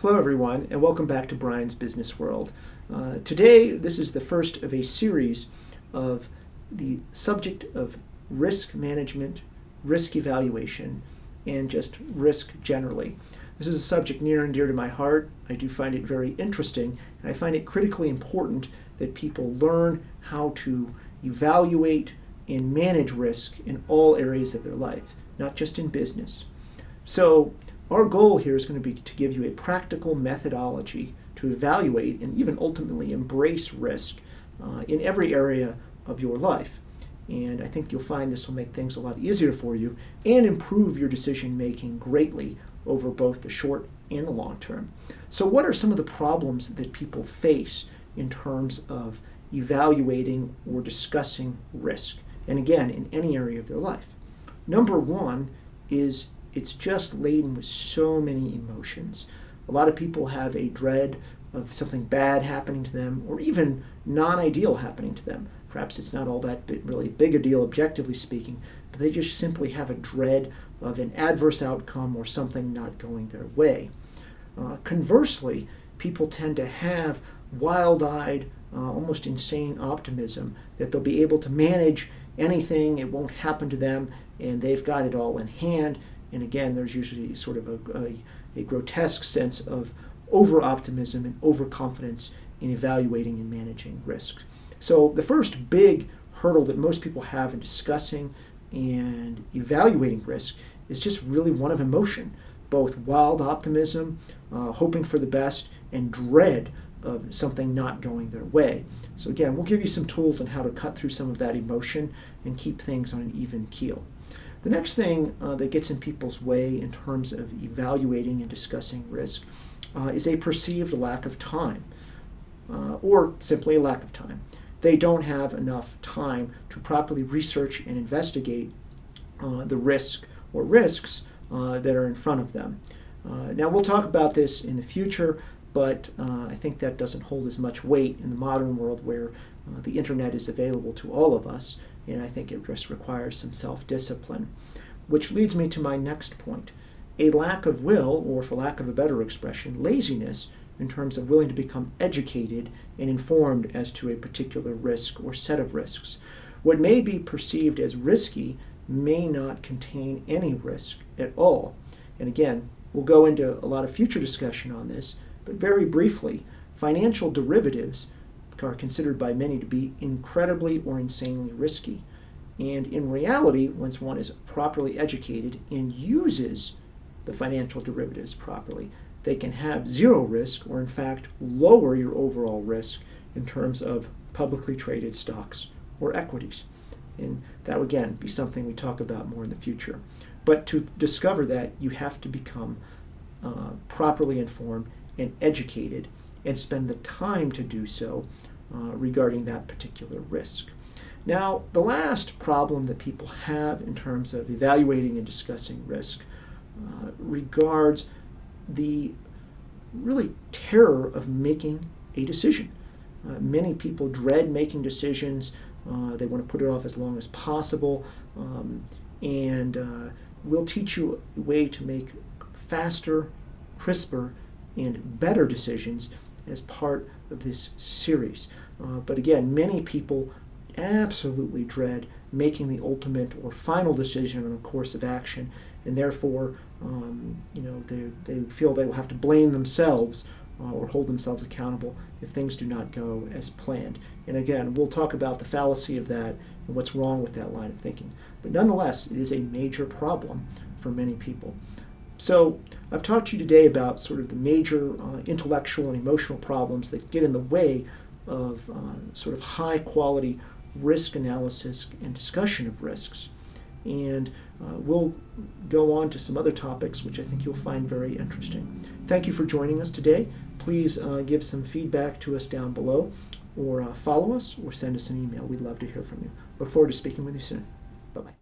Hello everyone, and welcome back to Bryan's Business World. Today, this is the first of a series of the subject of risk management, risk evaluation, and just risk generally. This is a subject near and dear to my heart. I do find it very interesting, and I find it critically important that people learn how to evaluate and manage risk in all areas of their life, not just in business. So, our goal here is going to be to give you a practical methodology to evaluate and even ultimately embrace risk in every area of your life. And I think you'll find this will make things a lot easier for you and improve your decision making greatly over both the short and the long term. So what are some of the problems that people face in terms of evaluating or discussing risk? And again, in any area of their life. Number one is it's just laden with so many emotions. A lot of people have a dread of something bad happening to them or even non-ideal happening to them. Perhaps it's not all that really big a deal objectively speaking, but they just simply have a dread of an adverse outcome or something not going their way. Conversely, people tend to have wild-eyed, almost insane optimism that they'll be able to manage anything, it won't happen to them, and they've got it all in hand. And again, there's usually sort of a grotesque sense of over-optimism and overconfidence in evaluating and managing risks. So the first big hurdle that most people have in discussing and evaluating risk is just really one of emotion, both wild optimism, hoping for the best, and dread of something not going their way. So again, we'll give you some tools on how to cut through some of that emotion and keep things on an even keel. The next thing that gets in people's way in terms of evaluating and discussing risk is a perceived lack of time, or simply a lack of time. They don't have enough time to properly research and investigate the risk or risks that are in front of them. Now, we'll talk about this in the future, but I think that doesn't hold as much weight in the modern world where the internet is available to all of us. And I think it just requires some self-discipline. Which leads me to my next point. A lack of will, or for lack of a better expression, laziness, in terms of willing to become educated and informed as to a particular risk or set of risks. What may be perceived as risky may not contain any risk at all. And again, we'll go into a lot of future discussion on this, but very briefly, financial derivatives are considered by many to be incredibly or insanely risky. And in reality, once one is properly educated and uses the financial derivatives properly, they can have zero risk or in fact lower your overall risk in terms of publicly traded stocks or equities. And that would again be something we talk about more in the future. But to discover that, you have to become properly informed and educated and spend the time to do so regarding that particular risk. Now, the last problem that people have in terms of evaluating and discussing risk regards the really terror of making a decision. Many people dread making decisions. They want to put it off as long as possible. And we'll teach you a way to make faster, crisper, and better decisions as part of this series. But again, many people absolutely dread making the ultimate or final decision on a course of action, and therefore, they feel they will have to blame themselves or hold themselves accountable if things do not go as planned. And again, we'll talk about the fallacy of that and what's wrong with that line of thinking. But nonetheless, it is a major problem for many people. So I've talked to you today about sort of the major intellectual and emotional problems that get in the way of sort of high quality risk analysis and discussion of risks. And we'll go on to some other topics which I think you'll find very interesting. Thank you for joining us today. Please give some feedback to us down below, or follow us, or send us an email. We'd love to hear from you. Look forward to speaking with you soon. Bye-bye.